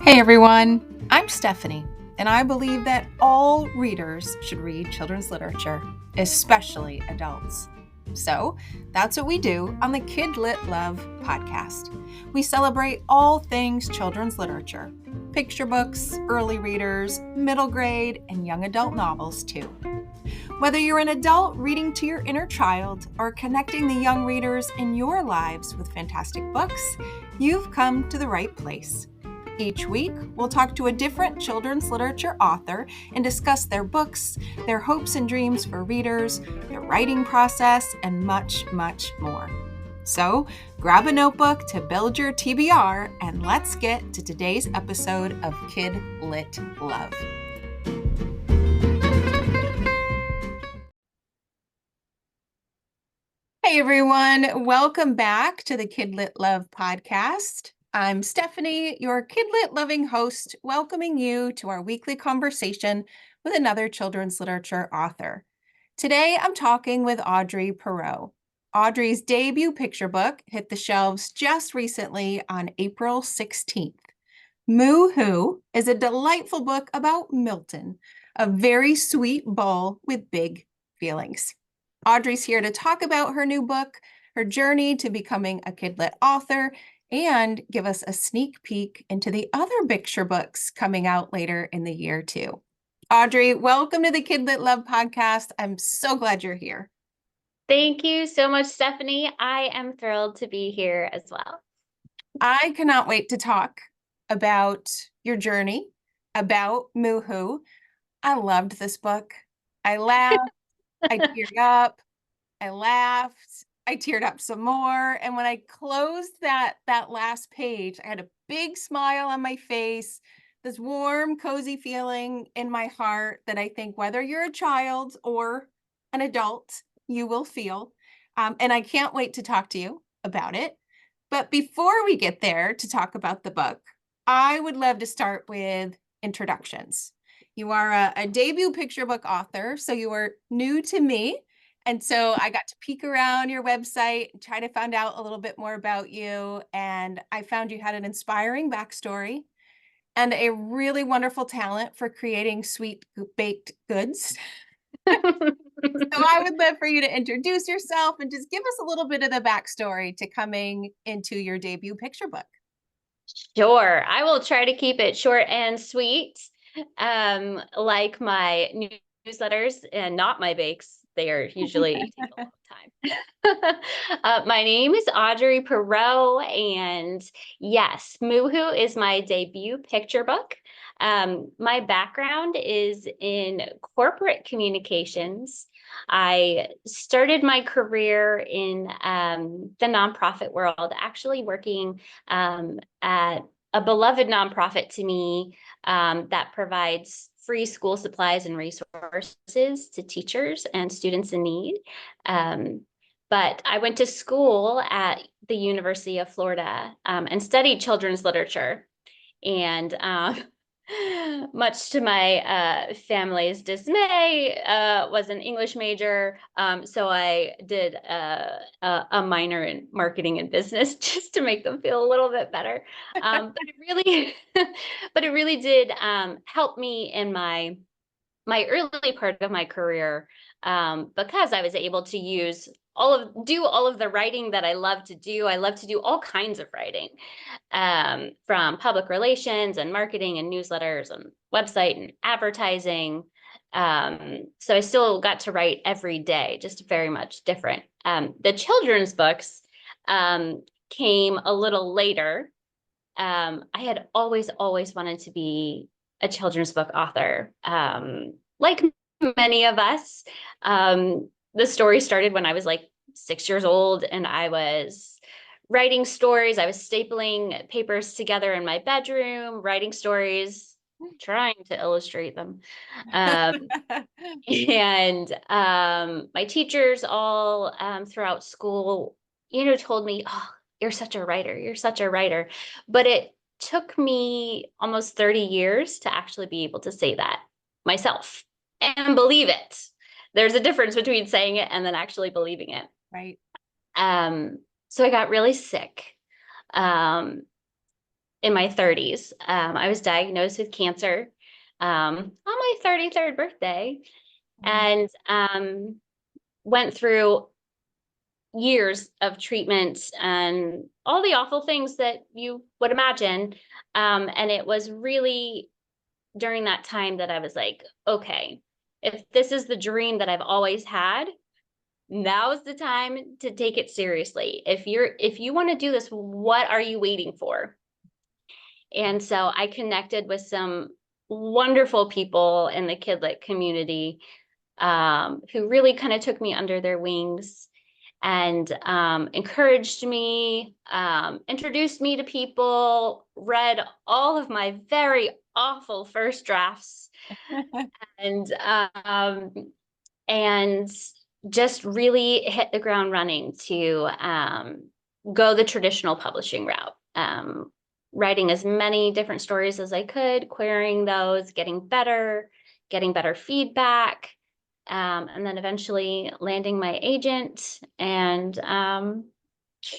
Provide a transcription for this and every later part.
Hey everyone, I'm Stephanie, and I believe that all readers should read children's literature, especially adults. So that's what we do on the Kid Lit Love podcast. We celebrate all things children's literature, picture books, early readers, middle grade, and young adult novels too. Whether you're an adult reading to your inner child or connecting the young readers in your lives with fantastic books, you've come to the right place. Each week, we'll talk to a different children's literature author and discuss their books, their hopes and dreams for readers, their writing process, and much, much more. So, grab a notebook to build your TBR, and let's get to today's episode of Kid Lit Love. Hey everyone, welcome back to the Kid Lit Love podcast. I'm Stephanie, your Kid Lit loving host, welcoming you to our weekly conversation with another children's literature author. Today, I'm talking with Audrey Perrott. Audrey's debut picture book hit the shelves just recently on April 16th. Moo Hoo is a delightful book about Milton, a very sweet bull with big feelings. Audrey's here to talk about her new book, her journey to becoming a kidlit author, and give us a sneak peek into the other picture books coming out later in the year too. Audrey, welcome to the Kidlit Love podcast. I'm so glad you're here. Thank you so much, Stephanie. I am thrilled to be here as well. I cannot wait to talk about your journey, about Moo Hoo. I loved this book. I laughed, I teared up, I laughed, I teared up some more. And when I closed that last page, I had a big smile on my face, this warm, cozy feeling in my heart that I think whether you're a child or an adult, you will feel. And I can't wait to talk to you about it. But before we get there to talk about the book, I would love to start with introductions. You are a debut picture book author, so you are new to me. And so I got to peek around your website and try to find out a little bit more about you. And I found you had an inspiring backstory and a really wonderful talent for creating sweet baked goods. So I would love for you to introduce yourself and just give us a little bit of the backstory to coming into your debut picture book. Sure. I will try to keep it short and sweet, like my newsletters and not my bakes. They are usually take a long time. My name is Audrey Perrott, and yes, Moo Hoo is my debut picture book. My background is in corporate communications. I started my career in the nonprofit world, actually working at a beloved nonprofit to me that provides free school supplies and resources to teachers and students in need. But I went to school at the University of Florida and studied children's literature. And much to my family's dismay, was an English major. So I did a minor in marketing and business just to make them feel a little bit better. But it really did help me in my early part of my career, because I was able to do all of the writing that I love to do. I love to do all kinds of writing, from public relations and marketing and newsletters and website and advertising. So I still got to write every day, just very much different. The children's books came a little later. I had always wanted to be a children's book author. Like many of us, the story started when I was like 6 years old, and I was writing stories. I was stapling papers together in my bedroom, writing stories, trying to illustrate them. And my teachers all throughout school, told me, "Oh, you're such a writer. You're such a writer." But it took me almost 30 years to actually be able to say that myself and believe it. There's a difference between saying it and then actually believing it. Right. So I got really sick in in my 30s. I was diagnosed with cancer on my 33rd birthday, and went through years of treatment and all the awful things that you would imagine. And it was really during that time that I was like, okay, if this is the dream that I've always had, now's the time to take it seriously. If you want to do this, what are you waiting for? And so I connected with some wonderful people in the Kidlit community, who really kind of took me under their wings and encouraged me, introduced me to people, read all of my very awful first drafts, and um, and just really hit the ground running to go the traditional publishing route. Writing as many different stories as I could, querying those, getting better feedback, and then eventually landing my agent, and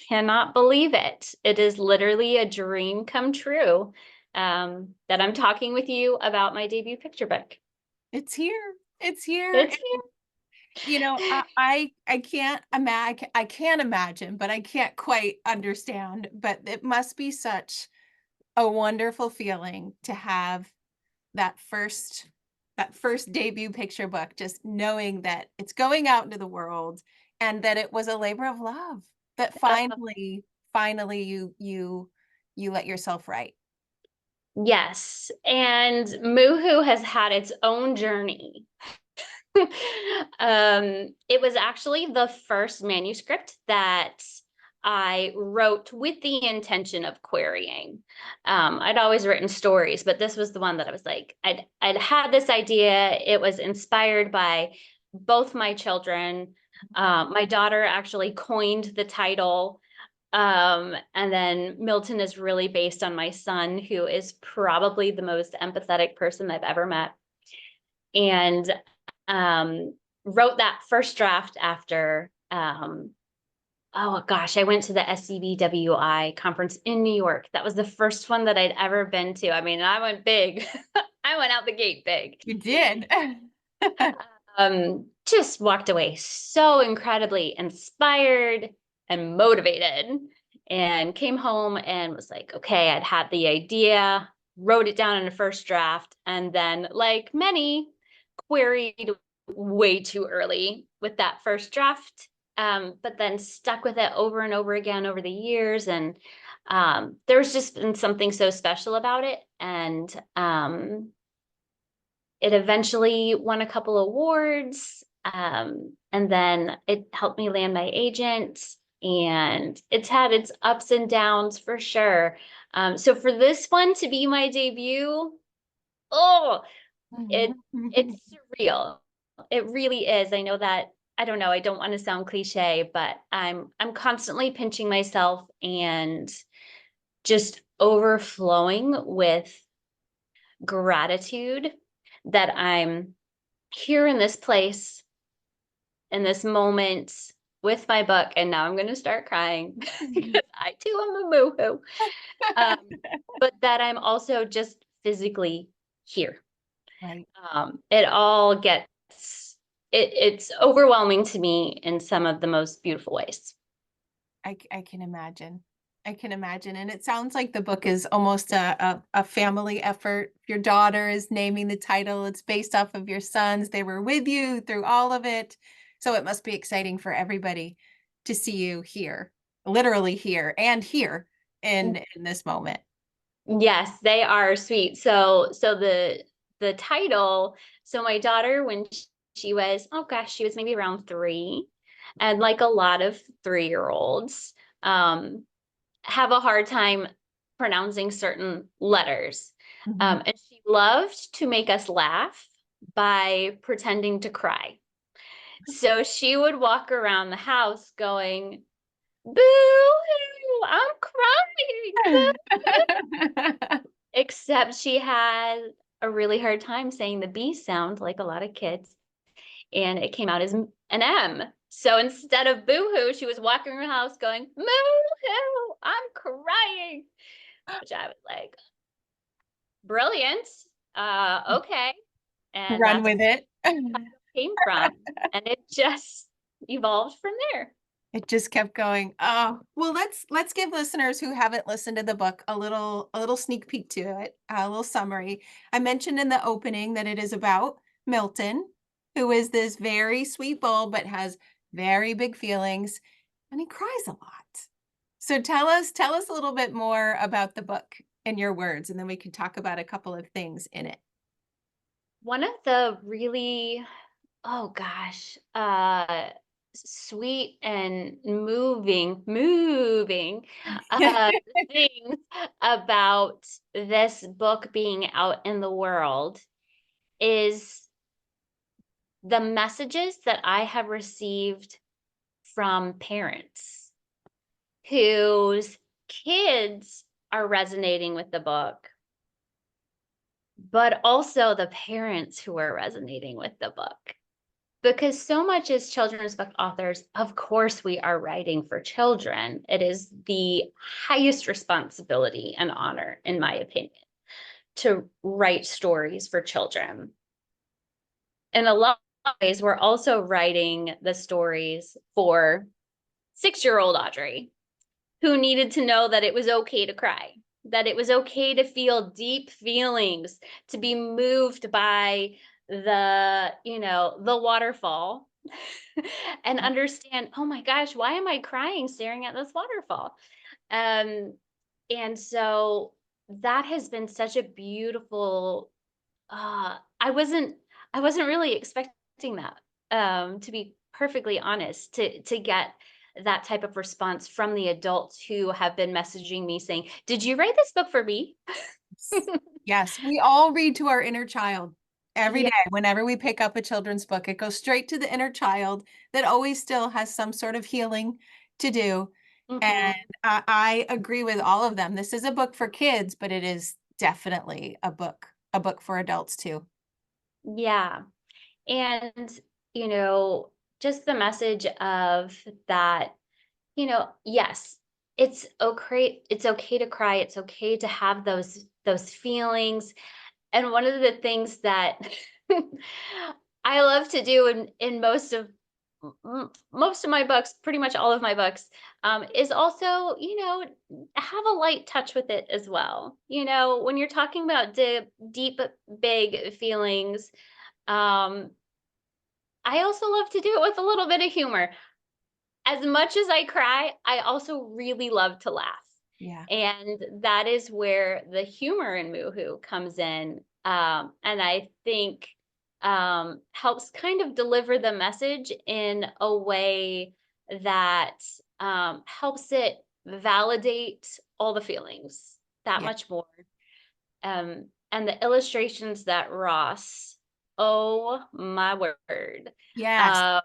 cannot believe it. It is literally a dream come true, that I'm talking with you about my debut picture book. It's here. It's here. It's You know, I can't imagine. I can imagine, but I can't quite understand. But it must be such a wonderful feeling to have that first debut picture book, just knowing that it's going out into the world and that it was a labor of love, that here. finally you let yourself write. Yes, and Moo Hoo has had its own journey. It was actually the first manuscript that I wrote with the intention of querying. I'd always written stories, but this was the one that I was like, I'd had this idea. It was inspired by both my children. My daughter actually coined the title. And then Milton is really based on my son, who is probably the most empathetic person I've ever met. And wrote that first draft after, oh gosh, I went to the SCBWI conference in New York. That was the first one that I'd ever been to. I mean, I went big. I went out the gate big. You did. Just walked away so incredibly inspired and motivated, and came home and was like, okay, I'd had the idea, wrote it down in a first draft, and then, like many, queried way too early with that first draft, but then stuck with it over and over again over the years. And there's just been something so special about it. And it eventually won a couple awards, and then it helped me land my agent, and it's had its ups and downs for sure. So for this one to be my debut, oh, it's surreal. It really is. I know that, I don't know, I don't want to sound cliche, but I'm constantly pinching myself and just overflowing with gratitude that I'm here in this place, in this moment with my book. And now I'm going to start crying because I too am a Moo Hoo. But that I'm also just physically here. Right. It all gets, it's overwhelming to me in some of the most beautiful ways. I can imagine. I can imagine. And it sounds like the book is almost a family effort. Your daughter is naming the title. It's based off of your sons. They were with you through all of it. So it must be exciting for everybody to see you here, literally here and here in this moment. Yes, they are sweet. So the title, so my daughter, when she was, oh gosh, she was maybe around 3, and like a lot of 3-year-olds, have a hard time pronouncing certain letters. And she loved to make us laugh by pretending to cry. So she would walk around the house going, boo hoo, I'm crying. Except she had a really hard time saying the B sound, like a lot of kids, and it came out as an M. So instead of boo hoo, she was walking around the house going, moo hoo, I'm crying. which I was like, brilliant. Okay. And Run that's with it. came from. And it just evolved from there. It just kept going. Oh, well, let's give listeners who haven't listened to the book a little sneak peek to it, a little summary. I mentioned in the opening that it is about Milton, who is this very sweet bull but has very big feelings, and he cries a lot. So tell us a little bit more about the book in your words, and then we can talk about a couple of things in it. One of the really, oh gosh, sweet and moving uh, things about this book being out in the world is the messages that I have received from parents whose kids are resonating with the book, but also the parents who are resonating with the book. Because so much as children's book authors, of course, we are writing for children. It is the highest responsibility and honor, in my opinion, to write stories for children. In a lot of ways, we're also writing the stories for 6-year-old Audrey, who needed to know that it was okay to cry, that it was okay to feel deep feelings, to be moved by the waterfall and understand, oh my gosh, why am I crying staring at this waterfall? Um, and so that has been such a beautiful I wasn't really expecting that, to be perfectly honest, to get that type of response from the adults who have been messaging me saying, "Did you write this book for me?" Yes, we all read to our inner child every Yeah. day. Whenever we pick up a children's book, it goes straight to the inner child that always still has some sort of healing to do. And Mhm. I agree with all of them. This is a book for kids, but it is definitely a book for adults too. Yeah. And, you know, just the message of that, yes, it's okay to cry, it's okay to have those feelings. And one of the things that I love to do in most of my books, pretty much all of my books, is also, have a light touch with it as well. When you're talking about deep, big feelings, um, I also love to do it with a little bit of humor. As much as I cry, I also really love to laugh. Yeah. And that is where the humor in Moo Hoo comes in. And I think helps kind of deliver the message in a way that helps it validate all the feelings that Yeah. much more. And the illustrations that Ross, oh my word. Yes. Um,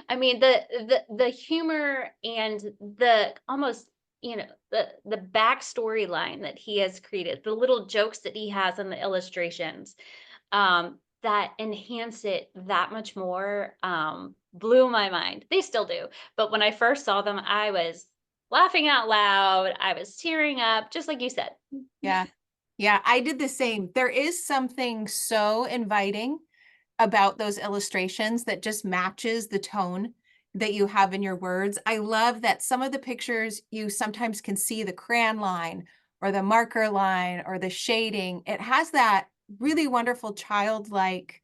I mean, the humor and the almost, the backstory line that he has created, the little jokes that he has in the illustrations, that enhance it that much more, blew my mind. They still do. But when I first saw them, I was laughing out loud. I was tearing up, just like you said. Yeah. Yeah, I did the same. There is something so inviting about those illustrations that just matches the tone that you have in your words. I love that some of the pictures you sometimes can see the crayon line or the marker line or the shading. It has that really wonderful childlike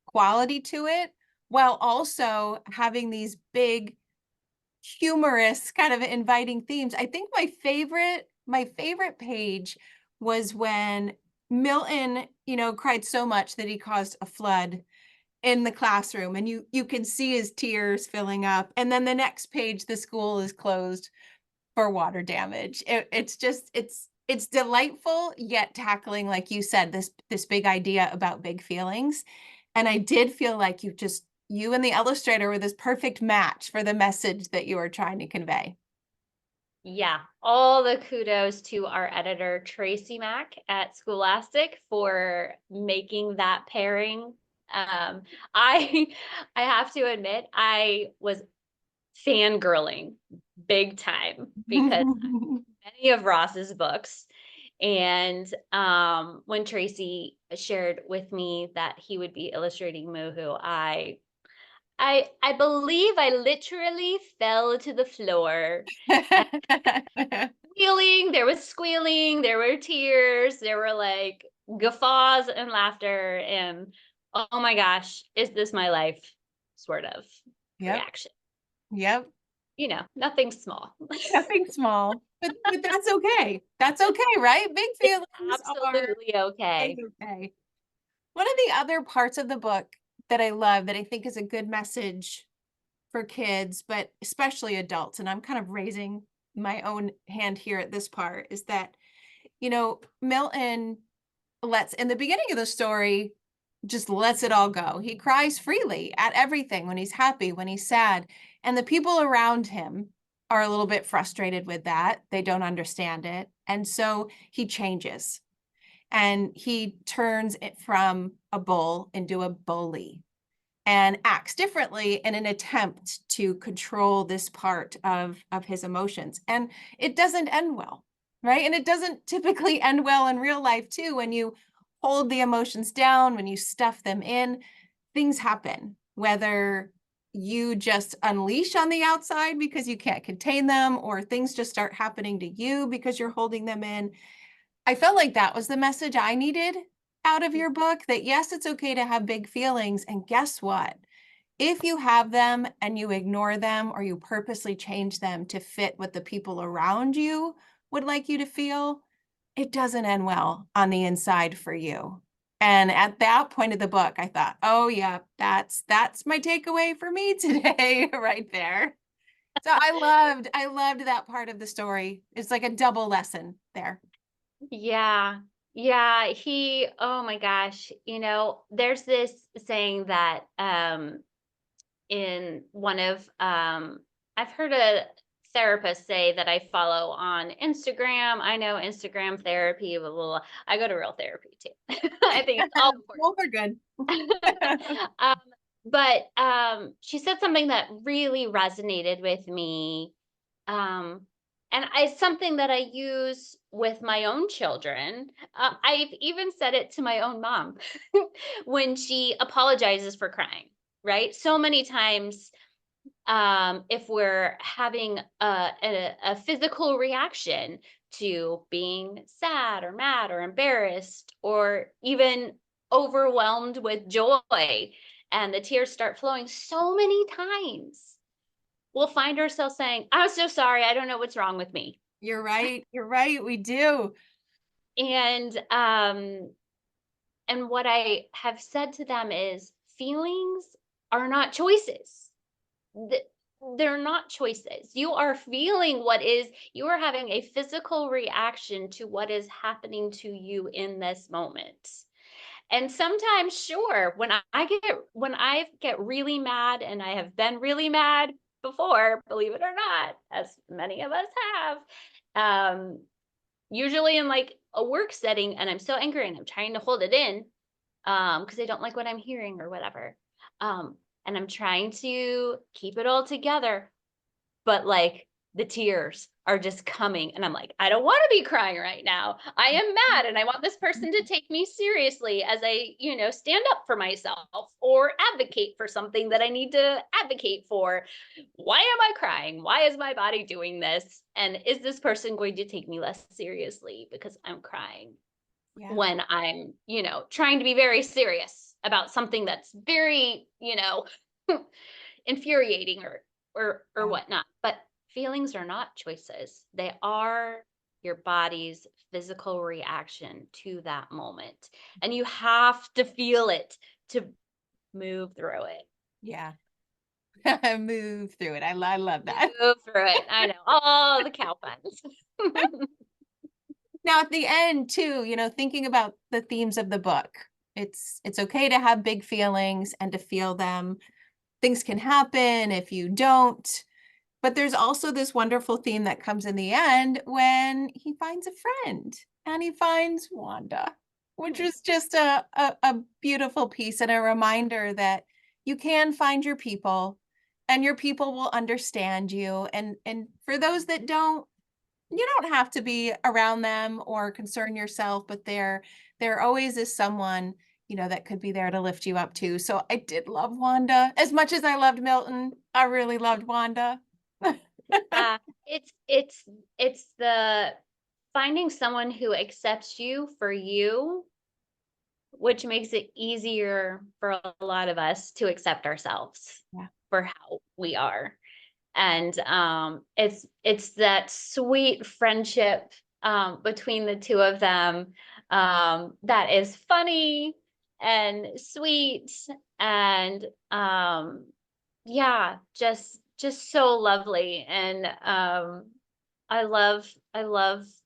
quality to it while also having these big humorous kind of inviting themes. I think my favorite page was when Milton, cried so much that he caused a flood in the classroom, and you can see his tears filling up, and then the next page the school is closed for water damage. It's just it's delightful yet tackling, like you said, this big idea about big feelings. And I did feel like you and the illustrator were this perfect match for the message that you were trying to convey. Yeah, all the kudos to our editor, Tracy Mack at Scholastic, for making that pairing. I I have to admit, I was fangirling big time because many of Ross's books. And when Tracy shared with me that he would be illustrating Moo Hoo, I believe I literally fell to the floor. Squealing, there was squealing, there were tears, there were like guffaws and laughter, and oh my gosh, is this my life sort of Yep. reaction. Yep. Nothing small. Nothing small, but that's okay. That's okay, right? Big It's feelings are absolutely okay. okay. One of the other parts of the book that I love that I think is a good message for kids, but especially adults, and I'm kind of raising my own hand here at this part, is that, Milton lets, in the beginning of the story, just lets it all go. He cries freely at everything, when he's happy, when he's sad. And the people around him are a little bit frustrated with that. They don't understand it. And so he changes and he turns it from a bull into a bully and acts differently in an attempt to control this part of his emotions. And it doesn't end well, right? And it doesn't typically end well in real life too. When you hold the emotions down, when you stuff them in, things happen, whether you just unleash on the outside because you can't contain them, or things just start happening to you because you're holding them in. I felt like that was the message I needed out of your book, that yes, it's okay to have big feelings. And guess what? If you have them and you ignore them, or you purposely change them to fit what the people around you would like you to feel, it doesn't end well on the inside for you. And at that point of the book, I thought, oh yeah, that's my takeaway for me today, right there. So I loved that part of the story. It's like a double lesson there. Yeah. Yeah, oh my gosh, there's this saying that in one of I've heard a therapist say that I follow on Instagram. I know Instagram therapy, blah, blah, blah. I go to real therapy too. I think it's all Both are good. important. But she said something that really resonated with me. Um, and it's something that I use with my own children. I've even said it to my own mom when she apologizes for crying, right? So many times, if we're having a physical reaction to being sad or mad or embarrassed or even overwhelmed with joy, and the tears start flowing so many times, we'll find ourselves saying, "I'm so sorry. I don't know what's wrong with me." You're right. You're right. We do. And what I have said to them is feelings are not choices. Th- they're not choices. You are feeling you are having a physical reaction to what is happening to you in this moment. And sometimes, sure, when I get really mad, and I have been really mad before, believe it or not, as many of us have, usually in like a work setting, and I'm so angry and I'm trying to hold it in, because I don't like what I'm hearing or whatever. And I'm trying to keep it all together, but like the tears are just coming, and I'm like, I don't want to be crying right now. I am mad and I want this person to take me seriously as I, stand up for myself or advocate for something that I need to advocate for. Why am I crying? Why is my body doing this? And is this person going to take me less seriously because I'm crying? Yeah. When I'm, trying to be very serious about something that's very, infuriating or Yeah. whatnot. But feelings are not choices. They are your body's physical reaction to that moment. And you have to feel it to move through it. Yeah. Move through it. I love that. Move through it. I know. All the cow puns. Now at the end too, thinking about the themes of the book, it's okay to have big feelings and to feel them. Things can happen if you don't. But there's also this wonderful theme that comes in the end when he finds a friend and he finds Wanda, which is just a beautiful piece and a reminder that you can find your people. and your people will understand you. And for those that don't, you don't have to be around them or concern yourself, but there always is someone, that could be there to lift you up too. So I did love Wanda. As much as I loved Milton, I really loved Wanda. Uh, it's the finding someone who accepts you for you, which makes it easier for a lot of us to accept ourselves Yeah. for how we are. And it's that sweet friendship between the two of them that is funny and sweet and yeah, just so lovely. And I love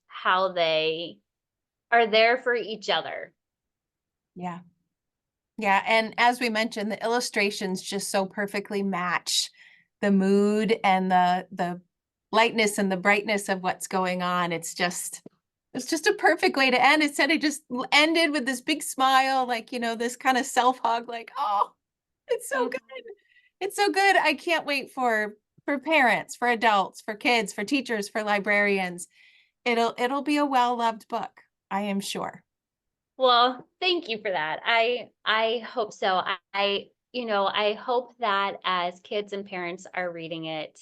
how they are there for each other. Yeah. Yeah, and as we mentioned, the illustrations just so perfectly match the mood and the lightness and the brightness of what's going on. It's just a perfect way to end. It said it just ended with this big smile, like, this kind of self-hug, like, oh, it's so Mhm. good. It's so good. I can't wait for parents, for adults, for kids, for teachers, for librarians. It'll be a well-loved book, I am sure. Well, thank you for that. I hope so. I hope that as kids and parents are reading it,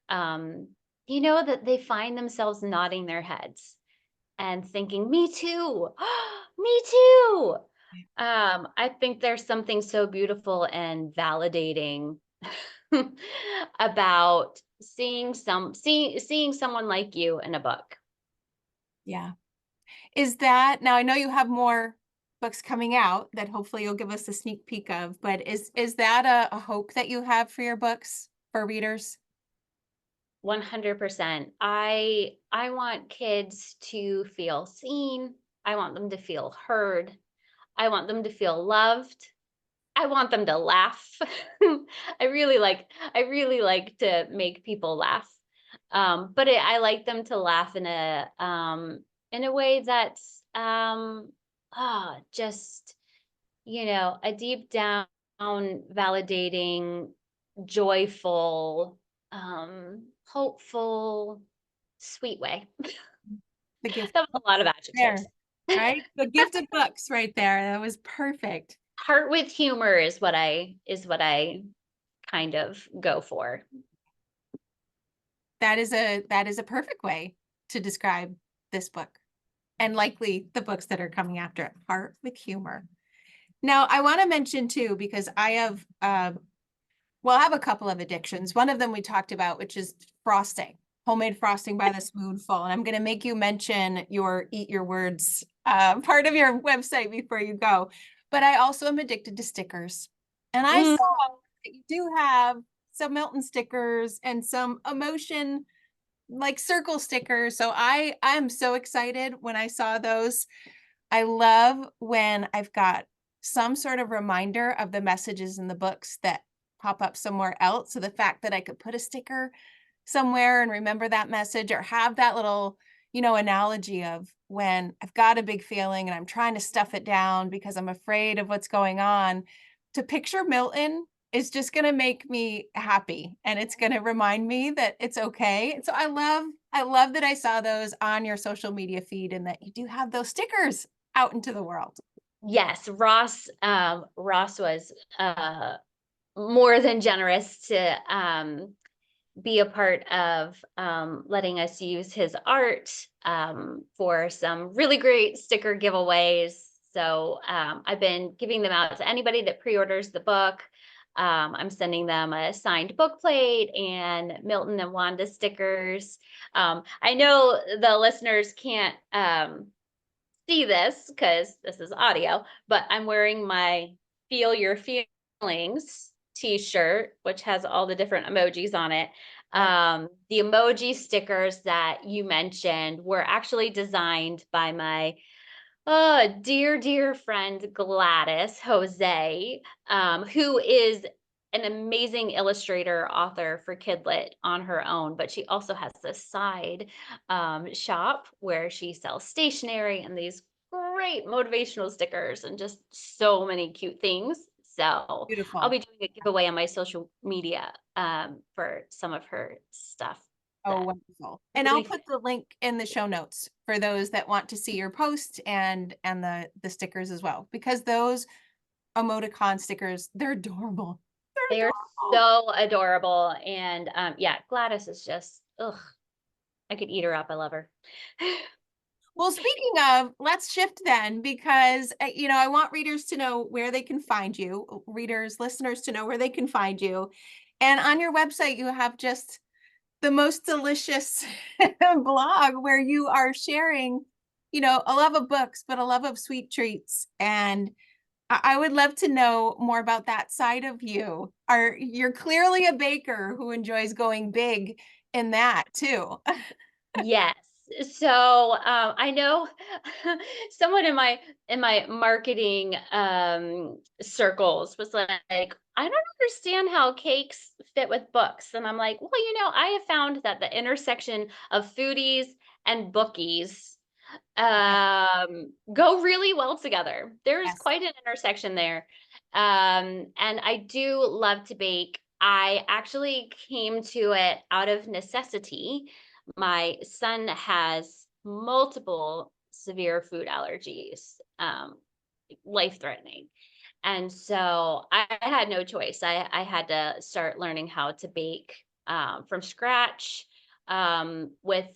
um, that they find themselves nodding their heads and thinking, "Me too, me too." I think there's something so beautiful and validating about seeing someone like you in a book. Yeah. Is that now I know you have more books coming out that hopefully you'll give us a sneak peek of, but is that a hope that you have for your books for readers? 100%. I want kids to feel seen. I want them to feel heard. I want them to feel loved. I want them to laugh. I really like to make people laugh. But I like them to laugh in a way that's just a deep down validating, joyful, hopeful, sweet way. The gift That was a lot of adjectives. there, right? The gift of books right there. That was perfect. Heart with humor is what I kind of go for. That is a perfect way to describe this book and likely the books that are coming after it. Heart with humor. Now, I want to mention too, because I have well, I have a couple of addictions. One of them we talked about, which is frosting, homemade frosting by the spoonful. And I'm going to make you mention your Eat Your Words part of your website before you go. But I also am addicted to stickers. And I Mm, saw that you do have some Milton stickers and some emotion like circle stickers. So I'm so excited when I saw those. I love when I've got some sort of reminder of the messages in the books that pop up somewhere else. So the fact that I could put a sticker somewhere and remember that message or have that little, analogy of when I've got a big feeling and I'm trying to stuff it down because I'm afraid of what's going on, to picture Milton is just going to make me happy and it's going to remind me that it's okay. And so I love that I saw those on your social media feed and that you do have those stickers out into the world. yes, Ross was more than generous to be a part of letting us use his art for some really great sticker giveaways. So I've been giving them out to anybody that pre-orders the book. I'm sending them a signed book plate and Milton and Wanda stickers. I know the listeners can't see this because this is audio, but I'm wearing my Feel Your Feelings t-shirt, which has all the different emojis on it. Yep. The emoji stickers that you mentioned were actually designed by my dear friend Gladys Jose, who is an amazing illustrator, author for Kidlit on her own, but she also has this side shop where she sells stationery and these great motivational stickers and just so many cute things. So I'll Beautiful. be doing a giveaway on my social media for some of her stuff Oh, that wonderful. And I'll really put the link in the show notes for those that want to see your post and the stickers as well, because those emoticon stickers, they're adorable. They're they are adorable. so adorable. And yeah, Gladys is just, ugh, I could eat her up. I love her. Well, speaking of, let's shift then because I want readers to know where they can find you, readers, listeners to know where they can find you. And on your website, you have just the most delicious blog where you are sharing, a love of books, but a love of sweet treats. And I would love to know more about that side of you. You're clearly a baker who enjoys going big in that too. Yes. So I know someone in my marketing circles was like, I don't understand how cakes fit with books. And I'm like, well, I have found that the intersection of foodies and bookies Yes, go really well together. There's yes. quite an intersection there. And I do love to bake. I actually came to it out of necessity. My son has multiple severe food allergies, life threatening. And so I had no choice. I had to start learning how to bake from scratch with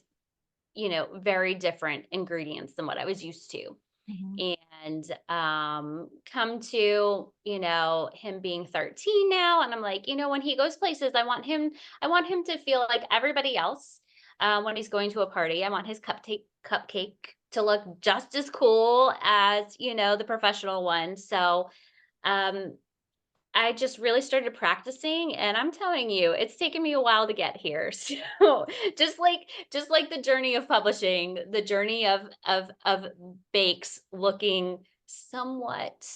very different ingredients than what I was used to. Mhm. And come to, him being 13 now. And I'm like, when he goes places, I want him to feel like everybody else. When he's going to a party, I want his cupcake to look just as cool as, the professional one. So um I just really started practicing, and I'm telling you, it's taken me a while to get here. So just like the journey of publishing, the journey of bakes looking somewhat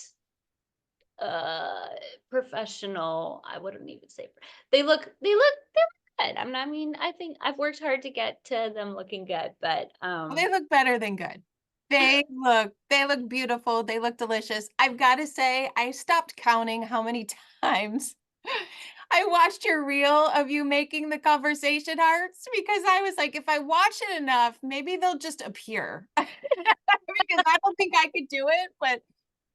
uh professional. I wouldn't even say they look good. I mean, I think I've worked hard to get to them looking good, but Well, they look better than good. They look beautiful. They look delicious. I've got to say, I stopped counting how many times I watched your reel of you making the conversation hearts because I was like, if I watch it enough, maybe they'll just appear. Because I don't think I could do it, but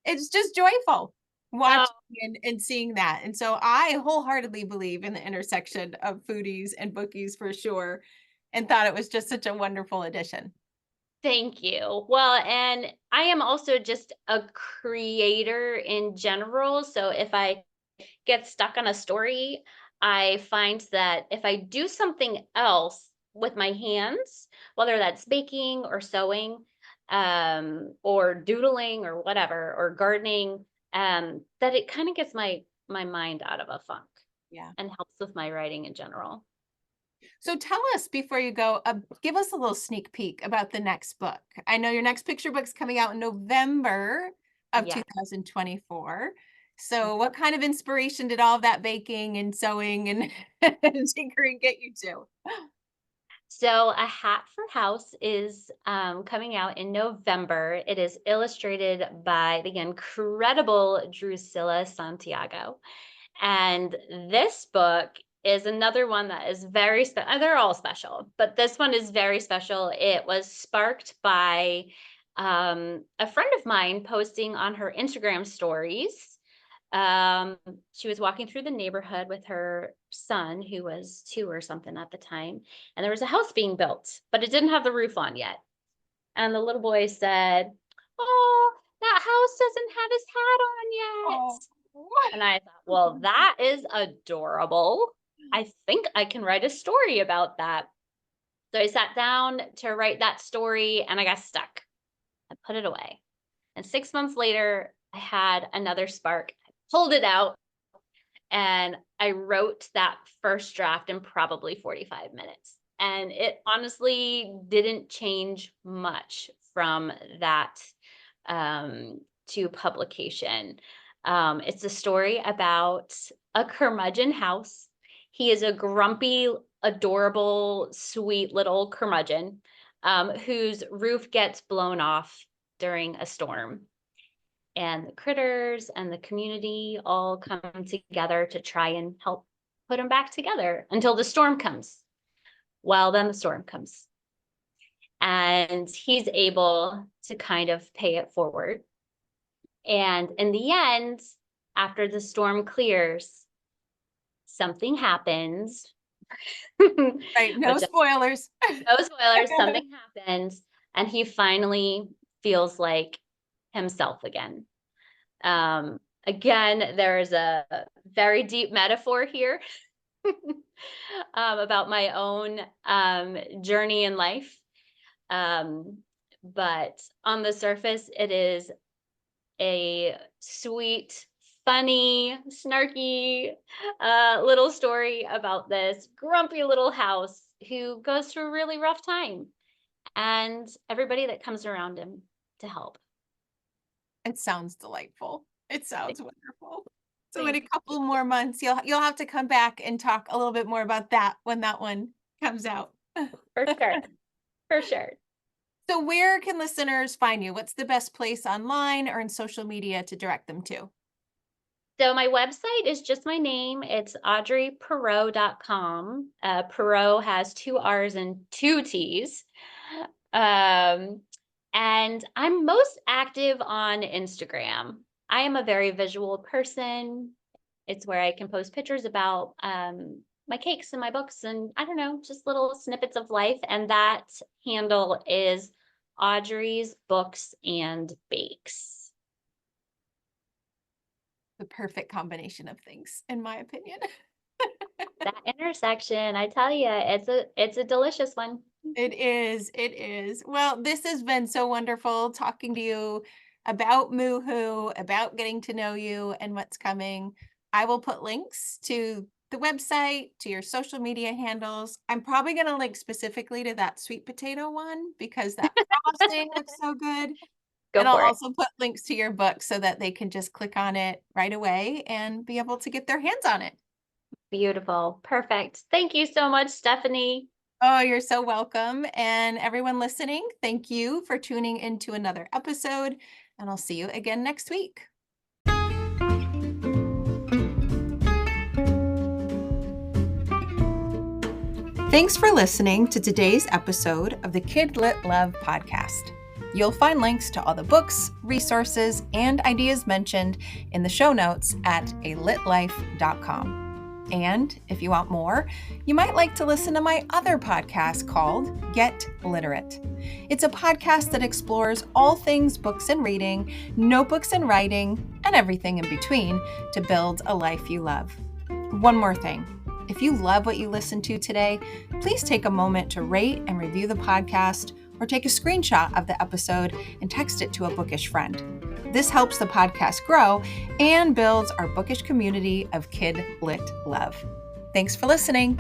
it's just joyful oh, watching and seeing that. And so I wholeheartedly believe in the intersection of foodies and bookies for sure, and thought it was just such a wonderful addition. thank you. Well, and I am also just a creator in general. So if I get stuck on a story, I find that if I do something else with my hands, whether that's baking or sewing, or doodling or whatever, or gardening, that it kind of gets my mind out of a funk Yeah. and helps with my writing in general. So tell us before you go, give us a little sneak peek about the next book. I know your next picture book's coming out in November of Yeah. 2024. So what kind of inspiration did all of that baking and sewing and, and tinkering get you to? So, A Hat for House is coming out in November. It is illustrated by the incredible Drusilla Santiago. And this book is another one that is very special. They're all special, but this one is very special. It was sparked by a friend of mine posting on her Instagram stories. Um, she was walking through the neighborhood with her son, who was 2 or something at the time, and there was a house being built, but it didn't have the roof on yet. And the little boy said, "Oh, that house doesn't have his hat on Oh, yet." And I thought, well, that is adorable. I think I can write a story about that. So I sat down to write that story and I got stuck. I put it away. And 6 months later, I had another spark. I pulled it out and I wrote that first draft in probably 45 minutes. And it honestly didn't change much from that to publication. It's a story about a curmudgeon house. He is a grumpy, adorable, sweet little curmudgeon whose roof gets blown off during a storm. and the critters and the community all come together to try and help put them back together until the storm comes. Well, then the storm comes. And he's able to kind of pay it forward. And in the end, after the storm clears, something happens. Right. No Which, spoilers. no spoilers, something happens, and he finally feels like himself again. Again, there is a very deep metaphor here about my own journey in life. But on the surface, it is a sweet, funny, snarky little story about this grumpy little house who goes through a really rough time and everybody that comes around him to help. It sounds delightful. It sounds wonderful. So in a Thank couple more months, you'll have to come back and talk a little bit more about that when that one comes out. For sure. For sure. So where can listeners find you? What's the best place online or in social media to direct them to? So my website is just my name. It's audreyperrott.com. Perrott has 2 R's and 2 T's. Um, and I'm most active on Instagram. I am a very visual person. It's where I can post pictures about my cakes and my books and I don't know, just little snippets of life. And that handle is Audrey's Books and Bakes. The perfect combination of things, in my opinion. That intersection, I tell you, it's a delicious one. It is. It is. Well, this has been so wonderful talking to you about Moo Hoo, about getting to know you and what's coming. I will put links to the website, to your social media handles. I'm probably going to link specifically to that sweet potato one because that frosting looks so good. Go And I'll for it. also put links to your book so that they can just click on it right away and be able to get their hands on it. Beautiful. Perfect. Thank you so much, Stephanie. Oh, you're so welcome. And everyone listening, thank you for tuning into another episode, and I'll see you again next week. Thanks for listening to today's episode of the Kid Lit Love podcast. You'll find links to all the books, resources, and ideas mentioned in the show notes at alitlife.com. And if you want more, you might like to listen to my other podcast called Get Literate. It's a podcast that explores all things books and reading, notebooks and writing, and everything in between to build a life you love. One more thing. If you love what you listened to today, please take a moment to rate and review the podcast or take a screenshot of the episode and text it to a bookish friend. This helps the podcast grow and builds our bookish community of kid lit love. Thanks for listening.